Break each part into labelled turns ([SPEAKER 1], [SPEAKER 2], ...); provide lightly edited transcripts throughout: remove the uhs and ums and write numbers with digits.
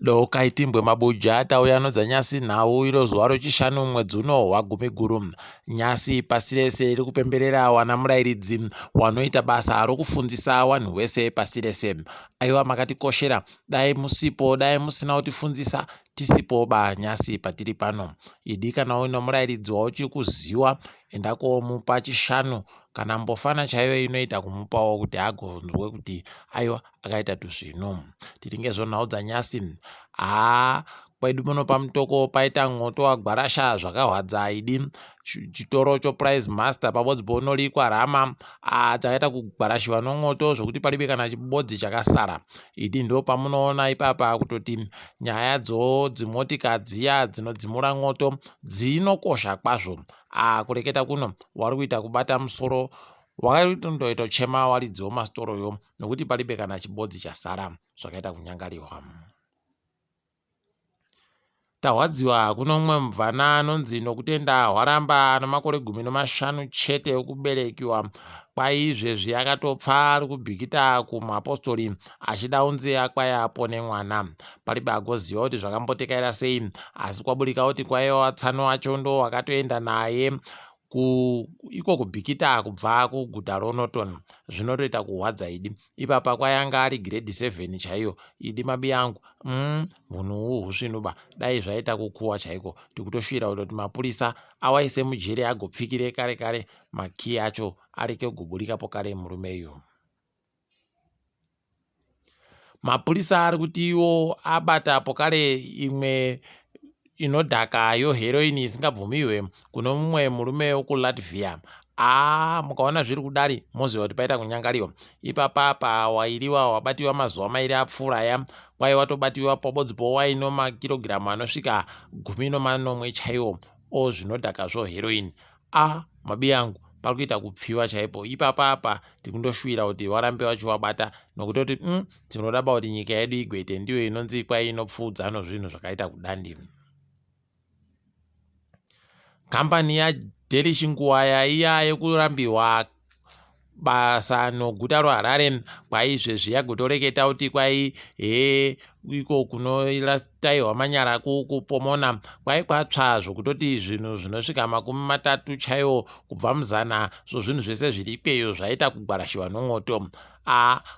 [SPEAKER 1] Doka itimbwe mabuja tauya dzanyasi nhau iro zuva rechishanu mwedzi uno waGumiguru. Nyasi pasi rese iri kupemberera wana murairidzi wanoita basa rokufundzisa wanhu wese pasi rese. Aiwa makatikoshera, dai musipo dai musina kutifundzisa tisipo banyasi patiri pano. Idi kana uino murairidzi wauchiri kuziwa endako mupa chishanu kana mbofana chaiyo inoita kumupawo kuti agonzwe kuti aiwa akaita tuzvino. Tiringezvo nhau dzanyasi kwedu muno pamutoko paita mwoto wagwarasha zvakahwadza idi chitoro choprice master pabodzibonolikwa rama dzakaita kugwarashiwa nomwoto zvokuti palibe kana chibodzi chakasara. Idi ndo pamunoona ipapa kutoti nyaya dzimotika dziya dzinodzimura mwoto dzinokosha kwazvo. Kureketa kuno wari kuita kubata musoro wakatondoitochema waridziwo masitoroyo nokuti palibe kana chibodzi chasara zvakaita kunyangariwa. Tahwadziwa kuno mumwe mubvana anonzi Nokutenda Hwaramba namakore 15 chete okuberekiwa. Kwaizvezvi akatopfa ari kubhikita kumapostori achida unzeya kwaya apone mwana. Palibe agoziva kuti zvakambotekaira sei, asi kwaburika kuti kwaiva tsano wacho ndo wakatoenda naye iko kubhikita kubva kuguta roNorton. Zvinotoita kuhwadza idi. Ipapa kwayanga ari grade 7 chaiyo. Idi mabi yangu munhu husvinuba dai zvaita kukuwa chaiko tikutosvira kuti Mapurisa awaise mujere agopfikire kare kare maki acho areke kuburikapo kare murume iyo. Mapurisa ari kuti iwo abata pokare imwe inodhaka heroin isingabvumiwe kuno mumwe murume wokulatvia. Mukaona zviri kudari moziva kuti paita kunyangariwa. Ipapa wairiwa wabatiwa mazuva mairi apfuuraya kwai watobatiwa pabodzipo waino makirogiramu anosvika 14 chaiwo zvinodhakazvo heroin. Mabi yangu pari kuita kupfiwa chaipo. Ipapa tikundoshuwira kuti warambe wachiwabata nokutoti tinodaba kuti nyika yedu igwete ndiyo inonzi kwai inopfuudza zvinhu zvakaita kudandi. Kambani yaDelishinguwaya iya yekurambirwa basa noguta roHarare kwaizvezvi yagotoreketa kuti kwai iko kunotaiwa manyara kupomona kwai kwatsva zvokutoti zvinhu zvinosvika 30 chaiwo kubva muzana zvinhu zvese zviri ikweyo zvaita kugwarashiwa nomwoto.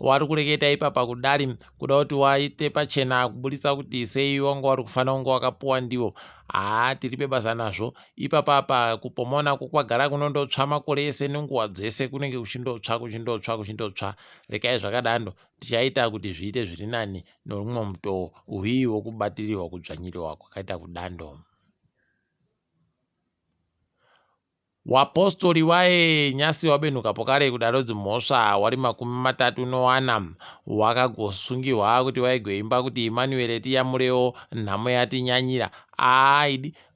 [SPEAKER 1] Wari kureketa ipapa kudari kuda kuti waite pachena kuburitsa kuti sei wanga wari kufanira kunge wakapuwa ndiwo. Tiripe basa nazvo. Ipapa kupomona kwagara kunondotsva makore ese nenguva dzese kunenge kuchindotsva. Rekai zvakadando tichaita kuti zviite zviri nani nomumwe mutoo uhi wokubatirirwa kudzvanyirirwa kwakaita kudando. Wapostori waye nyasi wabenuka pokare kudaro dzimhosva wari 34 wakagosungirwa kuti waigoimba kuti Mhanduwe tiyamurewo nhamo yatinyanyira.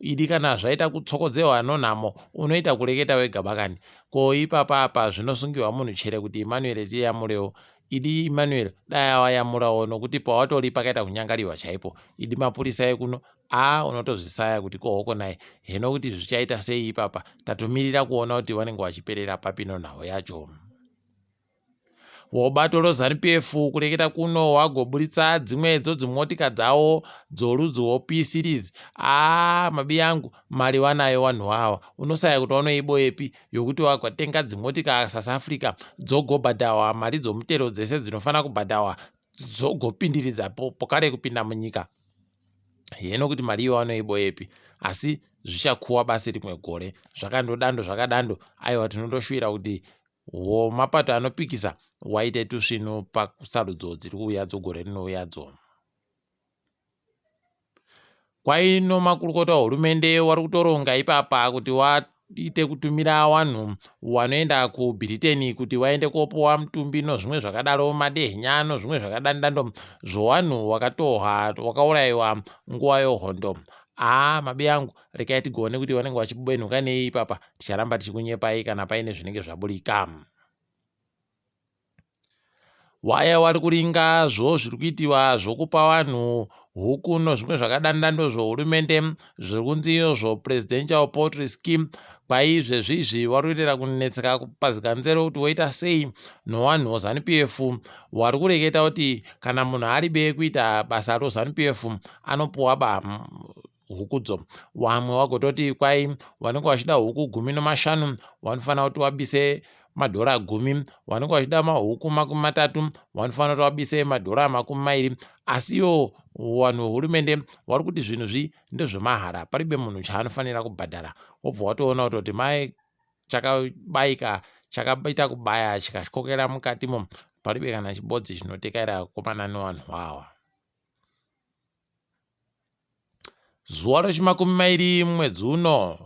[SPEAKER 1] Idi kana zvaita kutsokodzewa nonhamo unoita kureketa wega bakani. Ko ipapa zvinosungirwa munhu chere kuti Mhanduwe tiyamurewo. Idi Mhanduwe dai awayamurawo nokuti pawatori pakaita kunyangariwa chaipo. Idi Mapurisa ekuno unotozvisaya kuti kohoko naye heno kuti zvichaita sei ipapa. Tatomirira kuona kuti wanenge wachiperera papino nhau yacho. Wobato roZanu PF kureketa kuno wagoburitsa dzimwe dzimotika dzawo dzorudzi P series. Mabi yangu mari wanayo wanhu wawa. Unosaya kuti wanoiboyepi yokuti wakatenga dzimotika South Africa dzogobhadhawa mari dzomutero dzese dzinofana kubhadhawa dzogopindiridza pokare kupinda munyika. Heno kuti mari iyo wanoiboyepi, asi zvichakuwa basi rimwe gore. Zvakadando aiwa tinondoshuwira kuti mapato anopikisa waite tusvinu pasarudzo dziri kuuya dzogore rinouyadzo. Kwaino makurukota hurumende wari kutoronga ipapa kuti waite kutumira wanhu wanoenda kuBritain kuti waende kopuwa mutumbi nozvimwe zvakadaro madehenya nozvimwe zvakadando zvowanhu wakatohwa wakaurayiwa nguva yehondo. Mabi yangu rekai tigone kuti wanenge wachibenuka nei ipapa ticharamba tichikunyepai kana paine zvinenge zvaburika. Waya wari kuringa zviri kuitiwa zvokupa wanhu huku nozvimwe zvakadando zvohurumende zviri kunzi presidential poultry scheme kwaizvezvizvi wari kuitira kunetseka paziganzero kuti woita sei nowanhu wezanu PF wari kureketa kuti kana munhu aribe kuita basa rozanu PF anopuwa hukudzo. Wamwe wagototi kwai wanenge wachida huku 15 wanofanira kuti wabise madhora 10, wanenge wachida mahuku 30 wanofanira kuti wabise madhora 20. Asiyo wanhu hurumende wari kuti zvinhu zvi ndezvemahara, paribe munhu chaanofanira kubhadhara. Wobva watoona kuti mai chakabaika chakaita kubaya chikashokera mukatimo, paribe kana chibodzi chinotekerera kukomana nevanhu ava. Zuva rechi20 mwedzi uno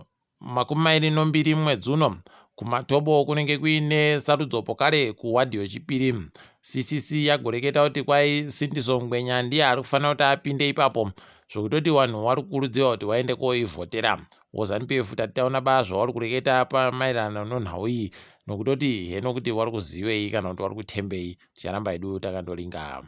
[SPEAKER 1] 22 mwedzi uno kumatobo kunenge kuine sarudzo pokare kuwadhi yechipiri. CCC yagoreketa kuti kwai Sindiso Ngwenya ndiye ari kufanira kuti apinde ipapo, zvokutoti vanhu vari kukurudzirwa kuti vaende koivhotera. Wozanu PF tataona ba zvavari kureketa pamaererano nenhau iyi, nokutoti heno kuti vari kuzivei kana kuti vari kutembei, ticharamba hedu takandolinga.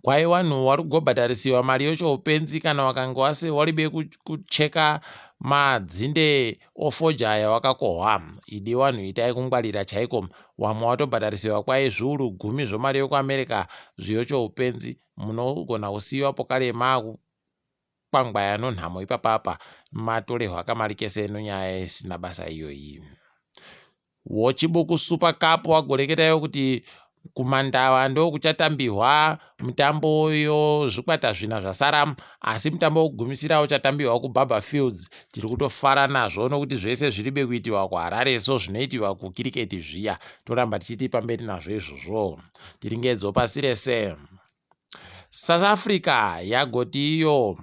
[SPEAKER 1] Kwai vanhu vari kugobhadharisiwa mari yechoupenzi kana wakanga waribe kucheka madzinde ofoja yawakakohwa. Idi vanhu itai kungwarira chaiko. Wamwe watobhadharisiwa kwai zviuru 10 zvomari yekuAmerica zviyechoupenzi, munogona kusiyiwa pokare makwangwaya nonhamo ipapapa matorehwa kamari kese nonyaya isina basa iyoyi. muChiBuja Super Cup wagoreketayo kuti kumandava ndo kuchatambihwa mutambo zvikwata zvina zvasara, asi mutambo wokugumisira uchatambiwa kuBaba Fields. Tiri kutofara nazvo nokuti zvese zviribe kuitiwa kuHarare, so zvinoitiwa kukiriketi zviya, toramba tichiti pamberi nazvo izvozvo. Tiringedzo pasi rese. South Africa yagoti iyo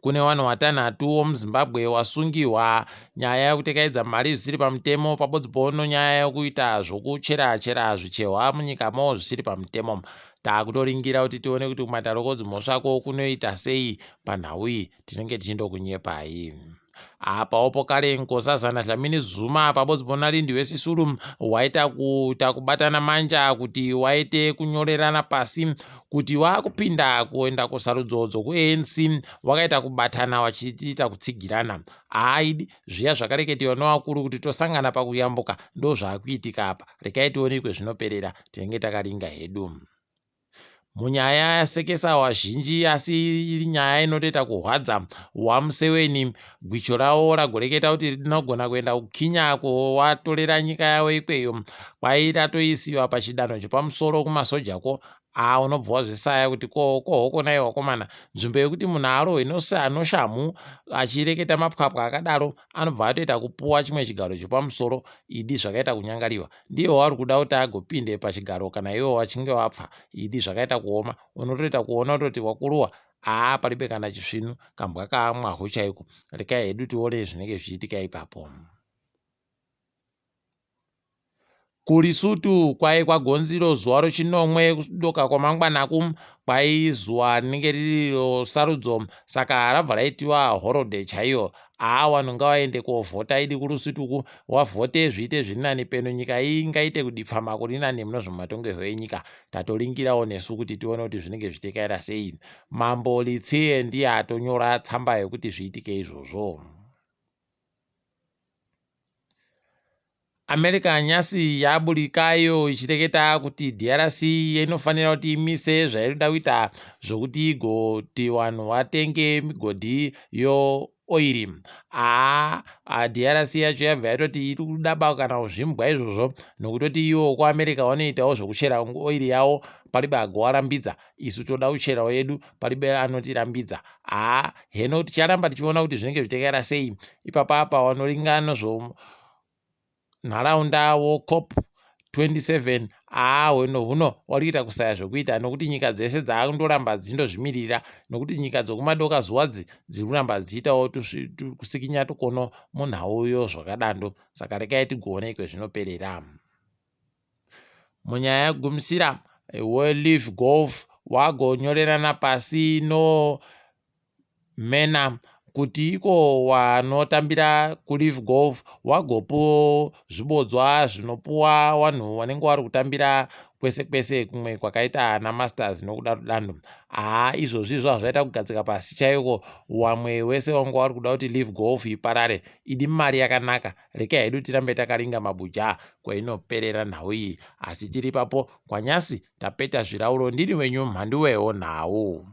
[SPEAKER 1] kune vanhu 6 womuZimbabwe wasungiwa nyaya yekutekedza mari zvisiri pamutemo, pabodzipo nyaya yekuita zvokuchera zvichehwa munyikamo zvisiri pamutemo. Takutoringira kuti tione kuti kumatarokodzi mhosvako kunoita sei panhau iyi, tinenge tichindokunyepai. Apawo pokare Nkosazana Dlamini Zuma pabodzipo naLindiwe Sisulu waita kubatana manja kuti waite kunyorerana pasi kuti wakupinda kuenda kusarudzo dzokuANC, wakaita kubatana wachiita kutsigirana. Aidi zviya zvakareketiwa nevakuru kuti tosangana pakuyambuka ndo zvaakuitika apa. Rekai tionekwe zvinoperera, tinenge takaringa hedu. Munyaya yasekesa wazhinji asi iri nyaya inotoita kuhwadza waMuseveni, gwicho rawo ragoreketa kuti rinogona kuenda kuKenya kuwatorera nyika yavo ikweyo, kwai ratoisiwa pachidanho chepamusoro kumasojako. Unobva wazvisaya kuti kohoko naye wakomana, nzvimbo yekuti munhu arohwe anoshamu achireketa mapwapwa akadaro anobva atoita kupuwa chimwe chigaro chepamusoro. Idi zvakaita kunyangariwa, ndiye wari kuda kuti agopinde pachigaro kana iwo wachinge wapfa. Idi zvakaita kuoma, unotoita kuona kuti wakuruwa paribe kana chisvinu, kambwa kaamwaho chaiko. Rekai hedu tione zvinenge zvichiitika ipapo. KuLesotho kwai kwagonziro zuva rechinomwe kudoka kwamangwanaku, kwai zuva rinenge riri sarudzo, saka rabva raitiwa holiday chaiyo. Vanhu ngavaende kovhota idi kuLesotho, wavhote zviite zvirinani peno nyika iyi ngaite kudipfama kurinani munozvomatongerwo enyika. Tatoringirawo nesu kuti tione kuti zvinenge zvichitekaira sei. Mambo Letsie ndiye atonyora tsamba yekuti zviitike izvozvo. America nyasi yaburikayo ichireketa kuti DRC inofanira kuti imise zvairida kuita zvokuti igoti vanhu vatenge migodhi yooiri. DRC yacho yabva yatoti iri kudaba kana kuzvimbwa izvozvo, nokutoti iwo kuAmerica vanoitawo zvokuchera oiri yawo, paribe agowarambidza. Isu toda kucherawo yedu, paribe anotirambidza. Heno ticharamba tichiona kuti zvinenge zvichitekaira sei. Ipapapa vanoringana nharaunda woCOP 27 huno wari kuita kusaya zvokuita, nokuti nyika dzese dzakundoramba dzindozvimirira, nokuti nyika dzokumadoka zuwadzi dziri kuramba dzichiitawo kusikinya tukono munhauyo zvakadando. Saka rekai tigoonekwe zvinoperera. Munyaya yekugumisira Leaf Golf wagonyorerana pasi no Mena kuti iko wanotambira kulive golf wagopo zvibodzwa zvinopuwa vanhu vanenge vari kutambira kwese kwese kumwe kwakaita ana masters nokudaro dando. Izvozvizvo hazvaita kugadzika pasi chaiko, wamwe wese wanga wari kuda kuti live golf iparare. Idi mari yakanaka, rekai hedu tirambe takaringa mabuja kwainoperera nhau iyi. Asi tiri papo kwanyasi tapeta zvirauro. Ndini wenyu Mhanduwe WeNhau.